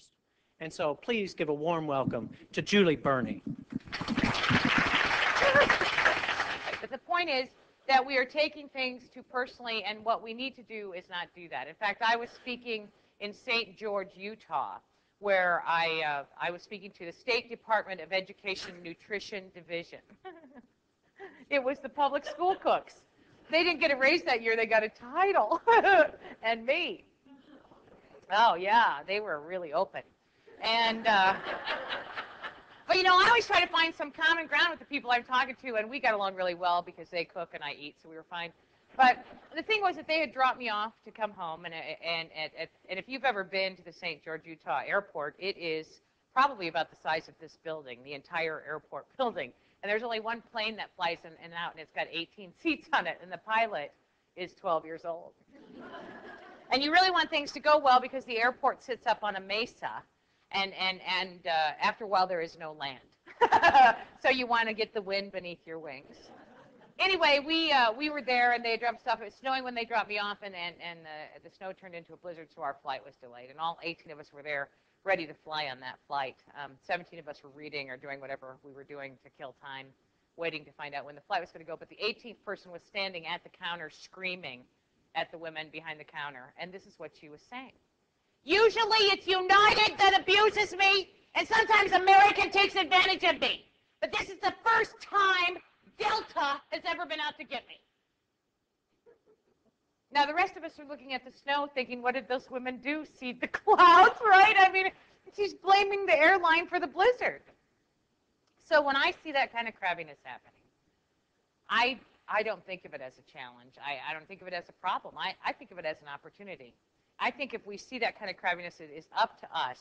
most. And so please give a warm welcome to Julie Burney. But the point is that we are taking things too personally, and what we need to do is not do that. In fact, I was speaking in St. George, Utah, where I was speaking to the State Department of Education Nutrition Division. It was the public school cooks. They didn't get a raise that year. They got a title. And me. Oh, yeah, they were really open. And, but, you know, I always try to find some common ground with the people I'm talking to, and we got along really well because they cook and I eat, so we were fine. But the thing was that they had dropped me off to come home, and if you've ever been to the St. George, Utah airport, it is probably about the size of this building, the entire airport building. And there's only one plane that flies in and out, and it's got 18 seats on it, and the pilot is 12 years old. And you really want things to go well because the airport sits up on a mesa, and after a while there is no land. So you want to get the wind beneath your wings. Anyway, we were there, and they dropped stuff. It was snowing when they dropped me off, and the snow turned into a blizzard, so our flight was delayed. And all 18 of us were there, ready to fly on that flight. 17 of us were reading or doing whatever we were doing to kill time, waiting to find out when the flight was going to go. But the 18th person was standing at the counter screaming at the women behind the counter, and this is what she was saying. Usually it's United that abuses me, and sometimes American takes advantage of me. But this is the first time Delta has ever been out to get me. Now, the rest of us are looking at the snow thinking, what did those women do? Seed the clouds, right? I mean, she's blaming the airline for the blizzard. So when I see that kind of crabbiness happening, I don't think of it as a challenge. I don't think of it as a problem. I think of it as an opportunity. I think if we see that kind of crabbiness, it is up to us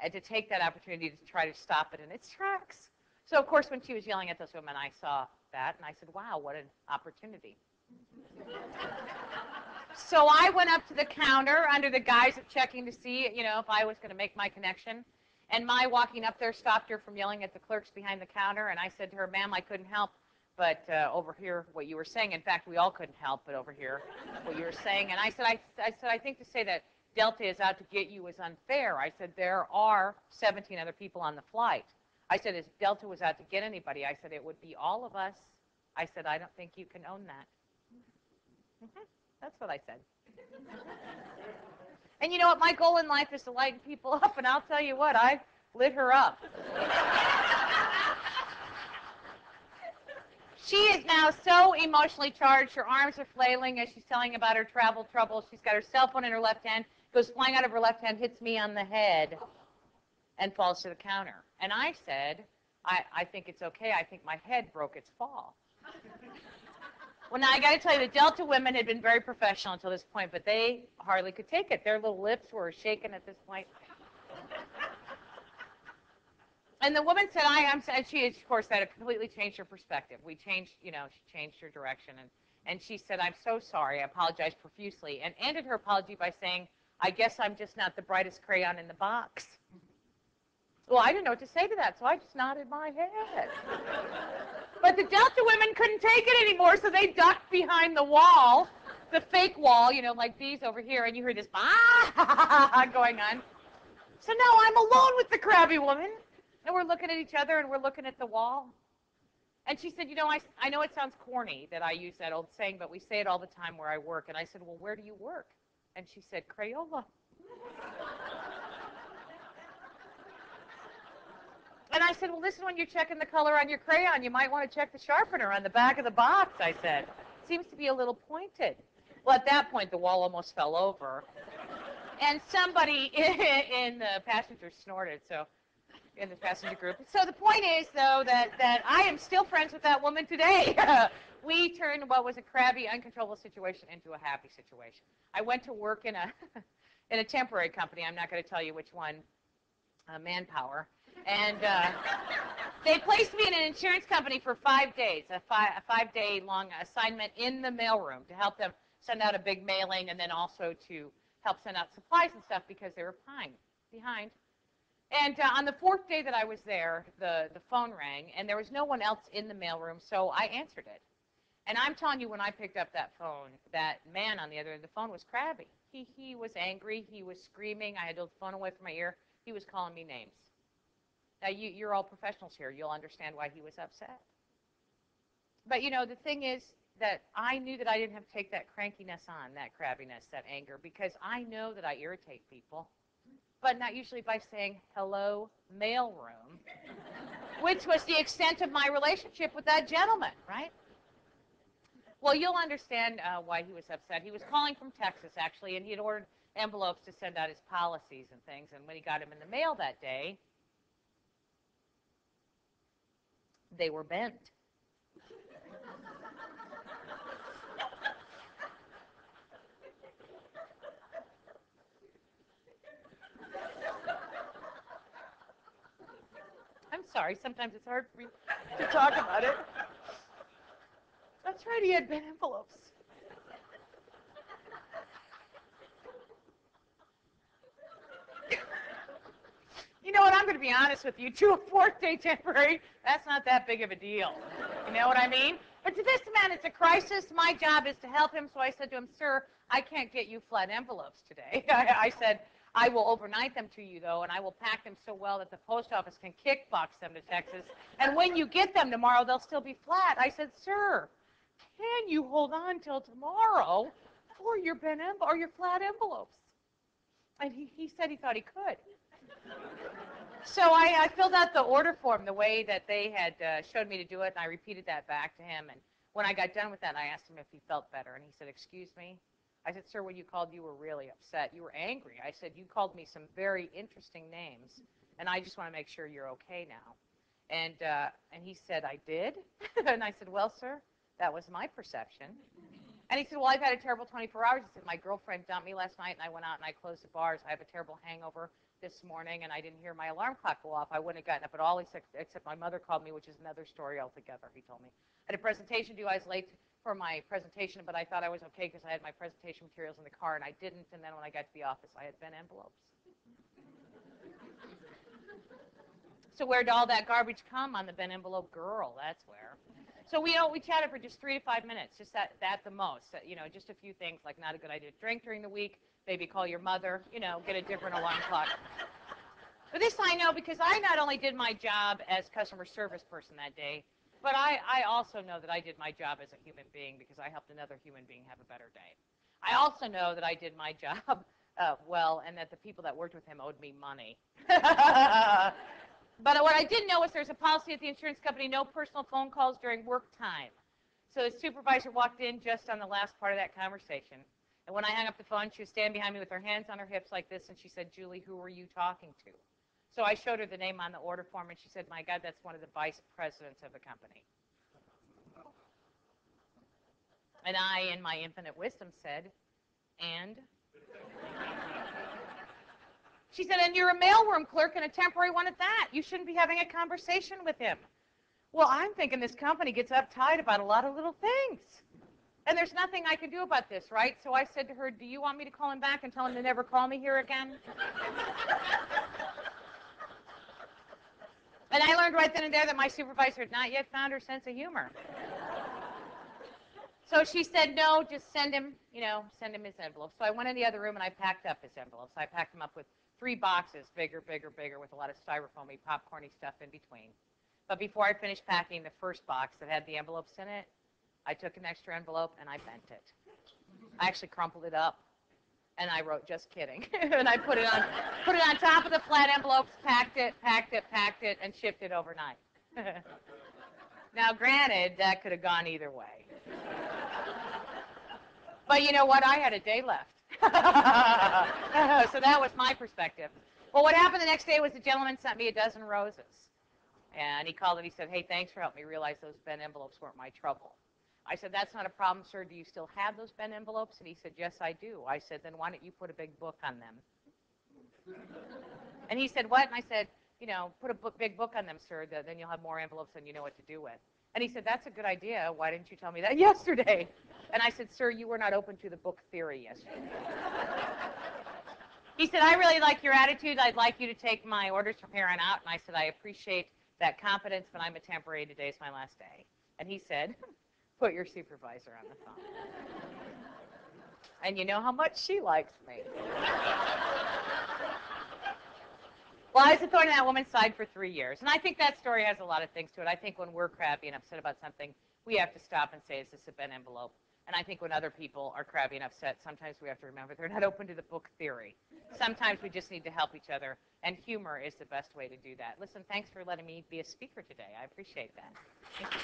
to take that opportunity to try to stop it in its tracks. So, of course, when she was yelling at those women, I saw that, and I said, wow, what an opportunity. So I went up to the counter under the guise of checking to see, you know, if I was going to make my connection. And my walking up there stopped her from yelling at the clerks behind the counter, and I said to her, ma'am, I couldn't help but overhear what you were saying. In fact, we all couldn't help but overhear what you were saying. And I said, I think to say that Delta is out to get you is unfair. I said, there are 17 other people on the flight. I said, if Delta was out to get anybody, I said, it would be all of us. I said, I don't think you can own that. That's what I said. And you know what? My goal in life is to lighten people up, and I'll tell you what, I lit her up. She is now so emotionally charged, her arms are flailing as she's telling about her travel troubles. She's got her cell phone in her left hand, goes flying out of her left hand, hits me on the head, and falls to the counter. And I said, I think it's okay. I think my head broke its fall. Well, now I got to tell you, the Delta women had been very professional until this point, but they hardly could take it. Their little lips were shaking at this point. And the woman said, and she, of course, that had completely changed her perspective. We changed, you know, she changed her direction. And she said, I'm so sorry. I apologize profusely. And ended her apology by saying, I guess I'm just not the brightest crayon in the box. Well, I didn't know what to say to that, so I just nodded my head. But the Delta women couldn't take it anymore, so they ducked behind the wall, the fake wall, you know, like these over here, and you heard this going on. So now I'm alone with the crabby woman, and we're looking at each other, and we're looking at the wall. And she said, you know, I know it sounds corny that I use that old saying, but we say it all the time where I work. And I said, well, where do you work? And she said, Crayola. And I said, well, listen, when you're checking the color on your crayon, you might want to check the sharpener on the back of the box, I said. It seems to be a little pointed. Well, at that point, the wall almost fell over. And somebody in the passenger snorted, so in the passenger group. So the point is, though, that I am still friends with that woman today. We turned what was a crabby, uncontrollable situation into a happy situation. I went to work in a temporary company. I'm not going to tell you which one, Manpower. And they placed me in an insurance company for 5 days, a 5-day long assignment in the mailroom to help them send out a big mailing and then also to help send out supplies and stuff because they were behind. And on the 4th day that I was there, the phone rang, and there was no one else in the mailroom, so I answered it. And I'm telling you, when I picked up that phone, that man on the other end of the phone was crabby. He was angry. He was screaming. I had to hold the phone away from my ear. he was calling me names. Now, you're all professionals here. You'll understand why he was upset. But, you know, the thing is that I knew that I didn't have to take that crankiness on, that crabbiness, that anger, because I know that I irritate people, but not usually by saying, hello, mailroom, which was the extent of my relationship with that gentleman, right? Well, you'll understand why he was upset. He was calling from Texas, actually, and he had ordered envelopes to send out his policies and things, and when he got them in the mail that day, they were bent. I'm sorry, sometimes it's hard for me to talk about it. That's right, he had bent envelopes. You know what, I'm going to be honest with you, to a fourth-day temporary, that's not that big of a deal. You know what I mean? But to this man, it's a crisis. My job is to help him, so I said to him, sir, I can't get you flat envelopes today. I said, I will overnight them to you, though, and I will pack them so well that the post office can kickbox them to Texas. And when you get them tomorrow, they'll still be flat. I said, sir, can you hold on till tomorrow for your or your flat envelopes? And he said he thought he could. So I filled out the order form the way that they had showed me to do it, and I repeated that back to him. And when I got done with that, I asked him if he felt better, and he said, excuse me? I said, sir, when you called, you were really upset. You were angry. I said, you called me some very interesting names, and I just want to make sure you're okay now. And he said, I did? And I said, well, sir, that was my perception. And he said, well, I've had a terrible 24 hours. He said, my girlfriend dumped me last night, and I went out and I closed the bars. I have a terrible hangover this morning, and I didn't hear my alarm clock go off. I wouldn't have gotten up at all, except my mother called me, which is another story altogether, he told me. I had a presentation due. I was late for my presentation, but I thought I was okay because I had my presentation materials in the car, and I didn't. And then when I got to the office, I had bent envelopes. So where did all that garbage come? On the bent envelope girl, that's where. So we chatted for just 3 to 5 minutes, just that the most. Just a few things like not a good idea to drink during the week, maybe call your mother, get a different alarm clock. But this I know because I not only did my job as customer service person that day, but I also know that I did my job as a human being because I helped another human being have a better day. I also know that I did my job well, and that the people that worked with him owed me money. But what I didn't know was there's a policy at the insurance company, no personal phone calls during work time. So the supervisor walked in just on the last part of that conversation. And when I hung up the phone, she was standing behind me with her hands on her hips like this, and she said, Julie, who were you talking to? So I showed her the name on the order form, and she said, my God, that's one of the vice presidents of the company. And I, in my infinite wisdom, said, and? She said, and you're a mailroom clerk and a temporary one at that. You shouldn't be having a conversation with him. Well, I'm thinking this company gets uptight about a lot of little things. And there's nothing I can do about this, right? So I said to her, do you want me to call him back and tell him to never call me here again? And I learned right then and there that my supervisor had not yet found her sense of humor. So she said, no, just send him his envelopes. So I went in the other room and I packed up his envelopes. I packed them up with 3 boxes, bigger, with a lot of styrofoamy, popcorny stuff in between. But before I finished packing the first box that had the envelopes in it, I took an extra envelope and I bent it. I actually crumpled it up and I wrote, just kidding. And I put it on top of the flat envelopes, packed it, and shipped it overnight. Now, granted, that could have gone either way. But you know what? I had a day left. So that was my perspective. Well, what happened the next day was the gentleman sent me a dozen roses. And he called and he said, hey, thanks for helping me realize those bent envelopes weren't my trouble. I said, that's not a problem, sir. Do you still have those bent envelopes? And he said, yes, I do. I said, then why don't you put a big book on them? And he said, what? And I said, put a big book on them, sir. Then you'll have more envelopes than you know what to do with. And he said, that's a good idea. Why didn't you tell me that yesterday? And I said, sir, you were not open to the book theory yesterday. He said, I really like your attitude. I'd like you to take my orders from here on out. And I said, I appreciate that confidence, but I'm a temporary. Today's my last day. And he said, put your supervisor on the phone. And you know how much she likes me. Lies a thorn in that woman's side for 3 years. And I think that story has a lot of things to it. I think when we're crabby and upset about something, we have to stop and say, is this a bent envelope? And I think when other people are crabby and upset, sometimes we have to remember they're not open to the book theory. Sometimes we just need to help each other, and humor is the best way to do that. Listen, thanks for letting me be a speaker today. I appreciate that. Thank you.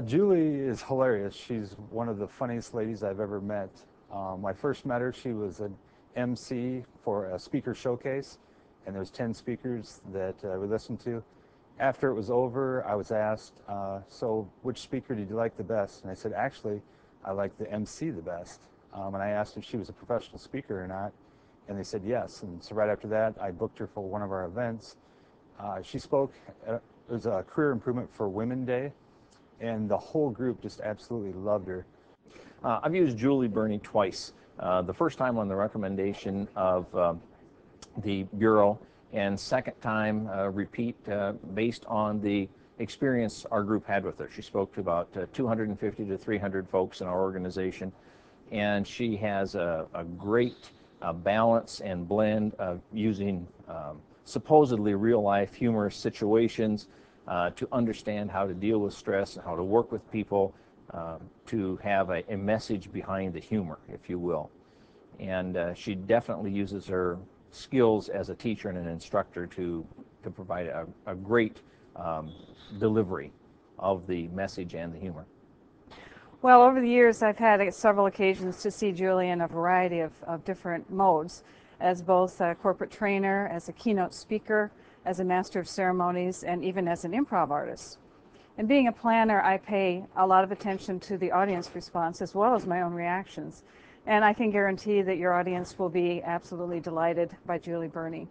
Julie is hilarious. She's one of the funniest ladies I've ever met. When I first met her, she was an MC for a speaker showcase, and there was 10 speakers that we listened to. After it was over, I was asked, so which speaker did you like the best? And I said, actually, I like the MC the best. And I asked if she was a professional speaker or not, and they said yes. And so right after that, I booked her for one of our events. She spoke, it was a Career Improvement for Women Day, and the whole group just absolutely loved her. I've used Juli Burney twice. The first time on the recommendation of the Bureau, and second time repeat based on the experience our group had with her. She spoke to about 250 to 300 folks in our organization, and she has a great balance and blend of using supposedly real-life humorous situations to understand how to deal with stress and how to work with people, to have a message behind the humor, if you will. And she definitely uses her skills as a teacher and an instructor to provide a great delivery of the message and the humor. Well, over the years, I've had several occasions to see Juli in a variety of different modes, as both a corporate trainer, as a keynote speaker, as a master of ceremonies, and even as an improv artist. And being a planner, I pay a lot of attention to the audience response as well as my own reactions. And I can guarantee that your audience will be absolutely delighted by Juli Burney.